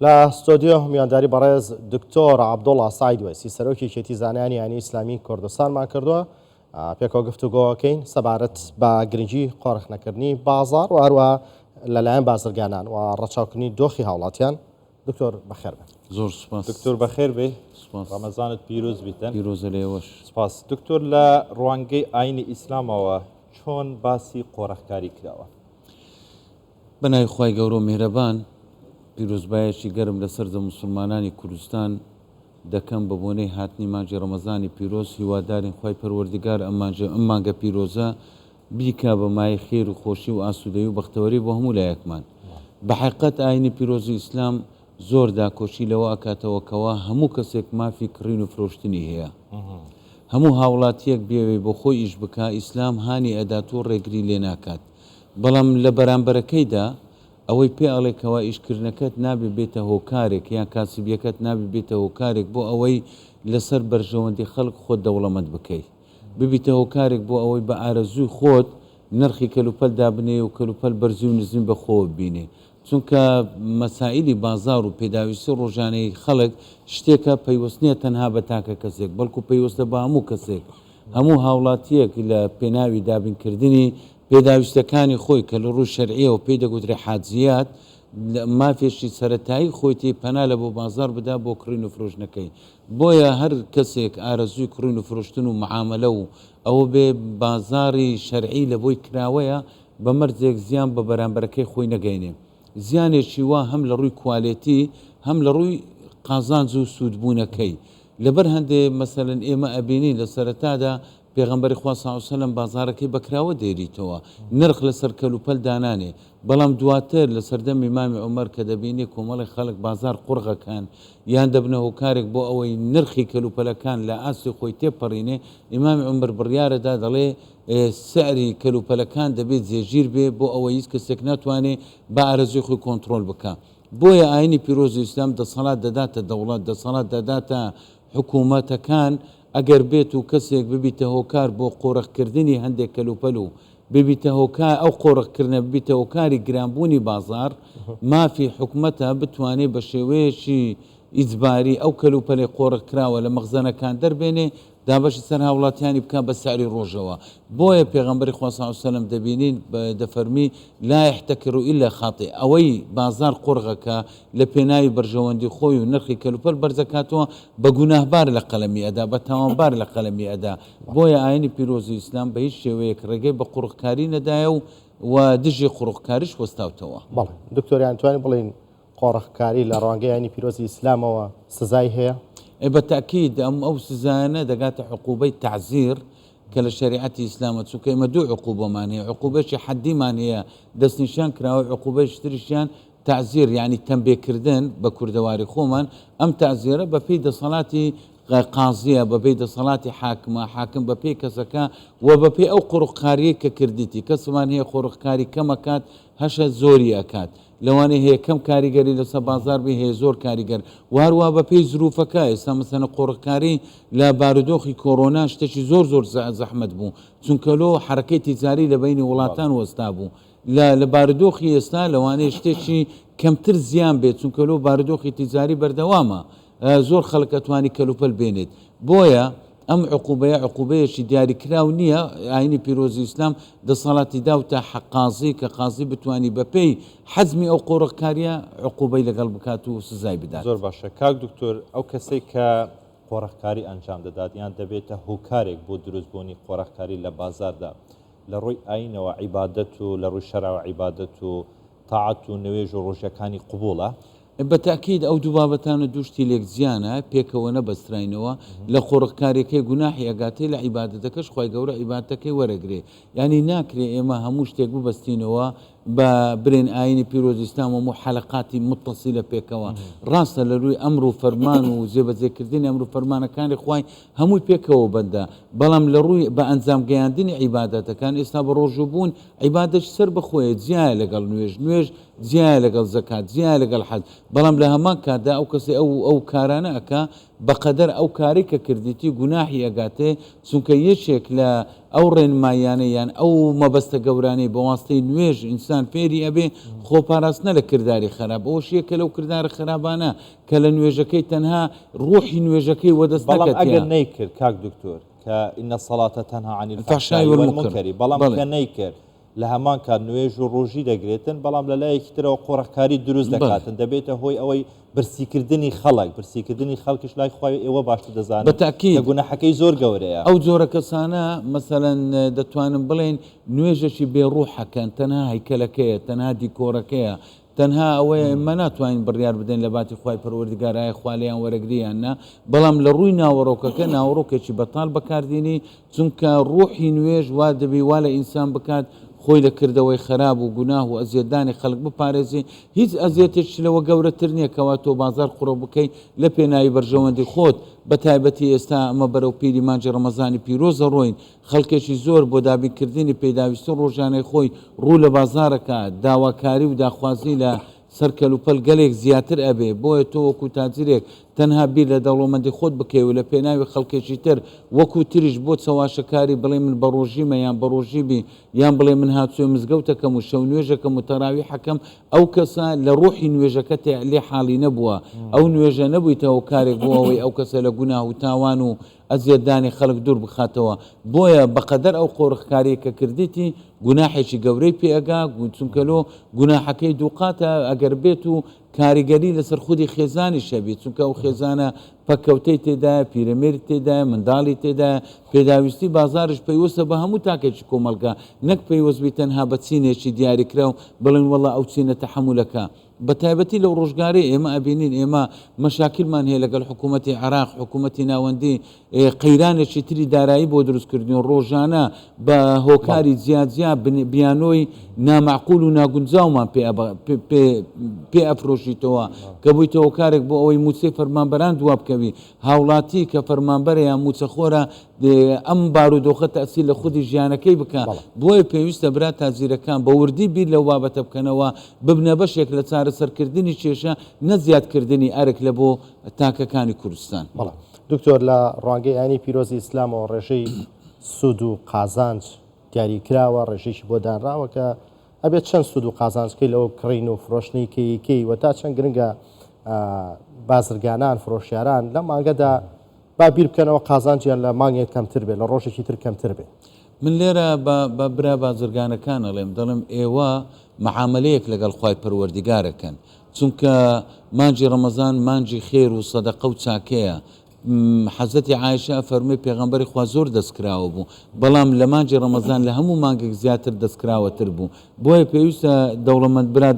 لا ستودیو میانداری بەڕێز دکتۆر عەبدوڵڵا سعید وەیسی سەرۆکی کێتی زانیانی یانی ئیسلامی کوردستانمان کردووە پێکەوە گفتوگۆکەین سەبارەت بە گرنگی قۆڕخنەکردنی بازار و هەروە لەلایەن بازرگانان و ڕەچاوکردنی دۆخی هاوڵاتیان. دکتۆر بەخێر بێ. زۆر سوپاس. دکتۆر بەخێر بێ. ڕەمەزانت پیرۆز بیتن. پیرۆزە لێوەش. سپاس. دکتۆر لە ڕوانگەی ئاینی ئیسلامەوە چۆن باسی قۆڕەخکاری کراوە؟ بەناوی خوای گەورە و میهرەبان پیرۆزبایەکی گەرم لە سەردە موسڵمانانی کوردستان دەکەم بە بۆنەی هاتنی مانگی ڕەمەزانی پیرۆز هیوادارین خوای پەروەردگار ئەم مانگە پیرۆزە بیکا بە مای خێر و خۆشی و ئاسوودەیی و بەختەوەری بۆ هەموو لایەکمان. بە حقیقەت ئاینی پیرۆزی ئیسلام زۆر داکۆچی لەوە ئەکاتەوەکەوە هەموو کەسێک مافی کڕین و فرۆشتنی هەیە. هەموو هاوڵاتیەک بێوێ بۆ خۆی ئیش بکە ئیسلام هانی ئەدات و ڕێگری لێ ناکات. بەڵام لە بەرامبەرەکەیدا ئەوەی پێ ئەڵێکەوە ئیشکردنەکەت نابێ بێتە هۆکارێک یان کاسبیەکەت نابێ بێتە هۆکارێک بۆ ئەوەی لەسەر بەرژەوەندی خەڵک خۆت دەوڵەمەند بکەیت. ببیتە هۆکارێک بۆ ئەوەی بە ئارەزووی خۆت نرخی کەلوپەل دابنێ و کەلوپەل بەرزی و نزم بە خۆ ببینێ. چونکە مەسائلی بازار و پێداویستی ڕۆژانەی خەڵک شتێکە پەیوەست نییە تەنها بە تاکە کەسێک بەڵکو پەیوەستە بە هەموو کەسێک هەموو هاوڵاتیەک لە پێناوی دابینکردنی پێداویستەکانی خۆی کە لە ڕووی شەرعیەوە پێی دەگوترێ حاجزیات مافێشی سەرەتایی خۆیتی پەنا لە بۆ بازار بدا بۆ کڕین و فرۆشتنەکەی. بۆیە هەر کەسێک ئارەزووی کڕین و فرۆشتن و معاملە و ئەوە بێ بازاری شەرعی لە بۆی کراوەیە بە مەرجێک زیان بە بەرامبەرەکەی خۆی نەگەینێ. زیانێکی وا هەم لە ڕووی کوالێتی هەم لە ڕووی قازانج و سوودبوونەکەی. لەبەر هەندێ مەسەلەن ئێمە ئەبینی لە سەرەتادا پێغەمبەری خوا صلی الله علیه و سلم بازارەکەی بەکراوە دێریتەوە نرخ لەسەر کەلوپەل دانانێ. بەڵام دواتر لە سەردەمی ئیمامی عومەر کە دەبینی کۆمەڵی خەڵک بازار قوڕغەکان یان دەبنە هۆکارێک بۆ ئەوەی نرخی کەلوپەلەکان لە ئاسی خۆی تێپەڕینێ ئیمامی عومەر بڕیارەدا دەڵێ سعری کەلوپەلەکان دەبێت جێگیر بێ بۆ ئەوەی هیچ کەسێک ناتوانێت بە ئارەزوی خۆی کۆنتڕۆل بکە. بۆیە ئاینی پیرۆزی ئیسلام دەسەڵات دەداتە دەوڵەت دەسەڵات دەداتە حکوومەتەکان ئەگەر بێت و کەسێک ببیتە هۆکار بۆ قۆڕەخکردنی هەندێک کەلوپەل و ببیتە هۆکار ئەو قۆڕەخکردنە ببیتە هۆکاری گرانبوونی بازار مافی حکوومەتە بتوانێت بە شێوەیەکی ئیجباری ئەو کەلوپەلی قۆڕەکراوە لە مەخزەنەکان دەربێنێ دابەشی سەر هاوڵاتیانی بکە بە سعری ڕۆژەوە. بۆیە پێغەمبەری خوا صلی الله علیه و سلم دەبینین دەفەرمی لا يحتكر الا خاطئ ئەوەی بازار قوڕغەکە لە پێناوی بەرژەوەندی خۆی و نرخی کەلوپەل بەرزەکاتەوە بە گوناهبار لە قەلەمی ئەدا بە تاوانبار لە قەلەمی ئەدا. بۆیە ئاینی پیرۆزی ئیسلام بە هیچ شێوەیەک ڕێگەی بە قوڕخکاری نەدایە و دژی قوڕخکاریش وەستاوتەوە. بەڵێ دکتۆریان توانین بڵین قۆڕخکاری لە ڕوانگەی ئاینی پیرۆزی ئیسلامەوە سزای هەیە؟ بەتاکید ئەو سزایانە دەگاتە عقوبەی تعزیر کە لە شریعەتی ئیسلامە چونکە ئێمە دوو عقوبەمان هەیە عقوبەیەکی حەدیمان هەیە دەستنیشان کراوە عقوبەیەکی تریشیان تعزیر یعنی تەنبێکردن بە کوردەواری خۆمان ئەم تعزیرە بە پێی دەسەڵاتی قازیە بە پێی دەسەڵاتی حاکمە حاکم بە پێی کەسەکە و بە پێی ئەو قوڕخکاریە کە کردیتی کەسمان هەیە قوڕخکاری کەمەکات هەشە زۆری ئەکات لەوانەیە هەیە کەم کاریگەری لەسەر بازار بێ هەیە زۆر کاریگەر وهروە بە پێی زروفەکە ئێستا مەسەنە قۆڕخکاری لە بارودۆخی کۆڕۆنا شتێکی زۆر زەحمەت بوو چونکەلۆ حرەکەی تیجاری لە بینی وڵاتان وەستا بوو لە بارودۆخی ئێستا لەوانەیە شتێکی کەمتر زیان بێت چونکەلۆ بارودۆخی تیجاری بەردەوامە زۆر خەڵک ئەتوانی کەلوپەل بێنێت. بۆیە ئەم عقوبەیەکی دیاریکراو نییە. ئاینی پیرۆزی ئیسلام دەسەڵاتی داوتە قازی کە قازی بتوانی بە پێی حەزمی ئەو قۆڕخکاریە عقوبەی لەگەڵ بکات و سزای بدات. زۆر باشە کاک دکتۆر ئەو کەسێک کە قۆڕخکاری ئەنجام دەدات یان دەبێتە هۆکارێک بۆ دروستبوونی قۆڕخکاری لە بازاردا لە ڕووی ئاینەوە عیبادەت و لە ڕووی شەرعەوە عیبادەت و تاعەت و نوێژ و ڕۆژەکانی قبوڵە بەتاکید ئەو دوو بابەتانە دووشتی لێک زیانە پێکەوە نەبەستراینەوە لە قۆڕخکاریەکەی گوناحی ئەگاتێ لە عیبادەتەکەش خی گەورە عیبادەتەکەی وەرەگرێ یعنی ناکرێ ئێمە هەموو شتێک ببەستینەوە بە برێن ئاینی پیرۆزی ئیسلام و حەلەقاتی متصیلە پێکەوە ڕاستە لە ڕووی ئەمر و فەرمان و جێبەجێکردنی ئەمر و فەرمانەکانی خوای هەمووی پێکەوە بەندە بەڵام لە ڕووی بە ئەنجام گەیاندنی عیبادەتەکان ئێستا بە ڕۆژوو بوون عیبادەت سەر بخۆیە جیایە لەگەڵ نوێژ جیای لەگەڵ زەکات جیای لەگەڵ حەج بەڵام لە هەمان کاتدا ئەو کەسی ئەو کارانە ئەکا بەقەدەر ئەو کاری کە کردیتی گوناحی ئەگاتێ چونکە یەکێک لە ئەو ڕێنمایانە یان ئەو مەبەستە گەورانەی بە واستەی نوێژ ئینسان فێری ئەبێ خۆپاراستنە لە کردداری خراپ ئەو شیەکە لەو کردارە خراپانە کە لە نوێژەکەی تەنها ڕوحی نوێژەکەی وەدەست بەڵام نەکەت ئەگەر نەیکرد کاک دکتۆر کە ئینە سەڵاتە تەنها عن الفحشاء والمنکر بەڵام کە نەیکرد لە هەمان کات نوێژ و ڕۆژی دەگرێتن بەڵام لە لایەکی ترەوە قۆڕەکاری دروست دەکاتن دەبێتە هۆی ئەوەی برسیکردنی خەڵک برسیکردنی خەڵکیش لای خۆی ئێوە باشتر دەزانن بەتاکید گوناحەکەی زۆر گەورەیە ئەو جۆرە کەسانە مەسەلەن دەتوانم بڵێن نوێژەشی بێڕوحەکەن تەنها هەیکەلەکەیە تەنها دیکۆڕەکەیە تەنها ئەوەیە ئمە ناتوانین بڕیار بدەین لە باتی خی پەروەردگارایە خوالیان وەرەگریاننا بەڵام لە ڕووی ناوەڕۆکەکە ناوەڕۆکێکی بەتاڵ بەکاردێنی چونکە ڕوحی نوێژ وا دەبی وا لە ئینسان بکات خۆی لە کردەوەی خراپ و گوناه و ئەزیێدانی خەڵک بپارێزی هیچ ئەزیێتێکی لەوە گەورەتر نییە کەوا تۆ بازار قوڕە بکەی لە پێناوی بەرژەوەندی خۆت بە تایبەتی ئێستا ئەمە بەرەو پیری مانجی ڕەمەزانی پیرۆزە ڕۆین خەڵکێکی زۆر بۆ دابینکردنی پێداویستی ڕۆژانەی خۆی ڕوو لە بازارەکە داواکاری و داخوازی لە سەرکەلوپەل گەلێک زیاتر ئەبێ بۆیە تۆ وەکو تاجرێک تەنها بیر لە دەوڵەمەندی خۆت بکەی و لە پێناوی خەڵکێکی تر وەکو تریش بۆ چەواشەکاری بڵێ من بە ڕۆژیمە یان بە ڕۆژیبی یان بڵێ من هاتووە مزگەوتەکەم و شەو نوێژەکەم و تەراوی حەکەم ئەو کەسە لە ڕۆحی نوێژەکە لێ حاڵی نەبووە ئەو نوێژە نەبوویتەوە کارێک بۆ ئەوەی ئەو کەسە لە گوناه و تاوان و ئەزیێدانی خەڵک دوور بخاتەوە بۆیە بەقەدەر ئەو قۆڕخکاری کە کردیتی گوناحێکی گەورەی پێئگا چونکەلۆ گوناحەکەی دووقاتە ئەگەر بێت و کاریگەری لەسەر خودی خێزانی شەبێت چونکە ئەو خێزانە پەکەوتەی تێدایە پیرەمێری تێدایە منداڵی تێدایە پێداویستی بازارش پێیوەستە بە هەموو تاکێکی کۆمەلگا نەک پێیوەستبی تەنها بە چینێکی دیاریکرا و بڵێن وەڵا ئەو چینە تەحمولەکە بە تایبەتی لەو ڕۆژگاری ئێمە ئەبینین ئێمە مەشاکلمان هەیە لەگەڵ حکوومەتی عراق حکوومەتی ناوەندی قەیرانێکی تری دارایی بۆ دروستکردنی ڕۆژانە بە هۆکاری زیادزیا بیانۆی نامعقول و ناگونجاومان پێ ئەفرۆشیتەوە کە بوویتەوە کارێک بۆ ئەوەی موچەی فەرمانبەران دوا بکەوی هاوڵاتی کە فەرمانبەرە یان موچەخۆرە ئەم بارودۆخە تەسی لە خودی ژیانەکەی بکە بۆیە پێویستە برا تازیرەکان بە وردی بیر لەو بابەتە بکەنەوە ببنە بەشێک لە چارەسەرکردنی کێشە نەزیادکردنی ئەرک لە بۆ تاکەکانی کوردستان دکتۆر لە ڕوانگەی ئاینی پیرۆزی ئیسلامەوە ڕێژەی سوود و قازانج دیاریکراوە ڕێژێکی بۆ دانراوە کە ئەبێت چەند سوود و قازانجکەی لەوە کڕین و فرۆشتنی کەیکەی و تا چەند گرنگە بازرگانان فرۆشیاران لە مانگەدا با بیر بکەنەوە قازانجیان لە مانگێک کەمتر بێت لە ڕۆژێکی تر کەمتر بێت من لێرە بە برا بازرگانەکان ئەڵێم دەڵێم ئێوە معاملەیەک لەگەڵ خوای پەروەردیگارەکەن چونکە مانجی ڕەمەزان مانجی خێر و سەدەقە و چاکەیە حەزەتی عایشە فەرمووی پێغەمبەری خوا زۆر دەستکراوە بوو بەڵام لە مانجی ڕەمەزان لە هەموو مانگێک زیاتر دەستکراوەتر بوو بۆیە پێویستە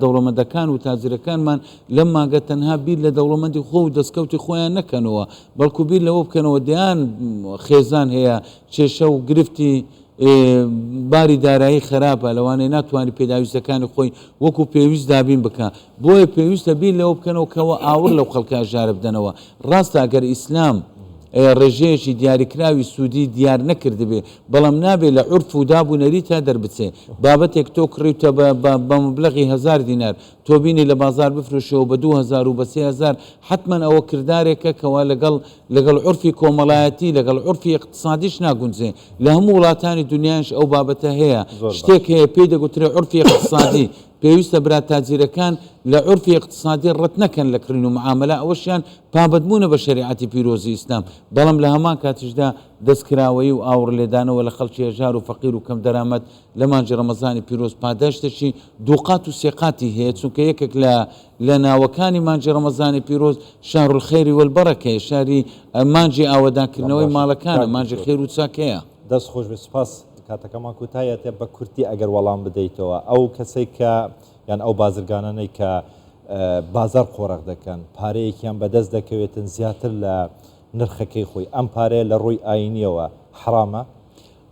دەوڵەمەندەکان و تاجرەکانمان لەم مانگە تەنها بیر لە دەوڵەمەندی خۆ و دەستکەوتی خۆیان نەکەنەوە بەڵکو بیر لەوە بکەنەوە دەیان خێزان هەیە کێشە و گرفتی باری دارایی خراپە لەوانەیە ناتوانانی پێداویستەکانی خۆی وەکو پێویست دابین بکە بۆیە پێویستە بیر لەوە بکەنەوە کەەوە ئاور لەو خەڵکە ژارە بدەنەوە ڕاستە ئەگەر ئیسلام ڕێژەیەکی دیاریکراوی سوودی دیار نەکردبێ بەڵام نابێت لە عورف و دابوونەری تا دەربچێ بابەتێک تۆ کڕیتە بە مبلغی 1000 دینار تۆ بینی لە بازار بفرۆشەوە بە 2000 و بە 3000 حتمما ئەوە کردارێکە کەوا لەگەڵ عورفی کۆمەڵایەتی لەگەڵ عورفی اقتصادیش ناگونجێ لە هەموو وڵاتانی دنیاش ئەو بابەتە هەیە شتێک هەیە پێی دەگوترێ عورفی اقتصادی پێویستە برا تاجیرەکان لە عورفی اقتصادی ڕەت نەکەن لە کڕین و معاملە ئەوەشیان پابەتبوونە بە شریعەتی پیرۆزی ئیسلام بەڵام لە هەمان کاتیشدا دەستکراوەی و ئاور لێدانەوە لە خەڵکی هێژار و فەقیر و کەم دەرامەت لە مانجی ڕەمەزانی پیرۆز پاداشتێکی دووقات و سێقاتی هەیە چونکە یەکێک لە ناوەکانی مانجی ڕەمەزانی پیرۆز شار الخێری وەلبەرەکەیە شاری مانجی ئاوەدانکردنەوەی ماڵەکانە مانجی خێر و چاکەیە دەست خۆش بێ سوپاس کاتەکەمان کوتایەتێ بە کورتی ئەگەر وەڵام بدەیتەوە ئەو کەسێک کە یان ئەو بازرگانانەی کە بازار قۆڕق دەکەن پارەیەکیان بەدەست دەکەوێتن زیاتر لە نرخەکەی خۆی ئەم پارەیە لە ڕووی ئاینیەوە حرامە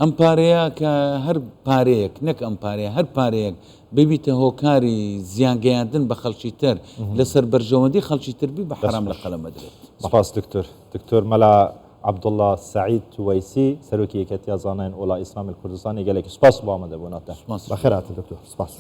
ئەم پارەیە کە هەر پارەیەک نەک ئەم پارەیە هەر پارەیەک ببیتە هۆکاری زیانگەیاندن بە خەڵکی تر لەسەر بەرژەوەندی خەڵکی تربی بە حرام لە قەڵەمە دەرێت سپاس دکتۆر مەلا عبدوڵڵا سعید توەیسی سەرۆکی یەکێتیە زانایان وڵای ئیسلامی کوردستانی گەلێکی سپاس بۆ ئامادەبوونەوە بەخێراتن دکتۆر سپاس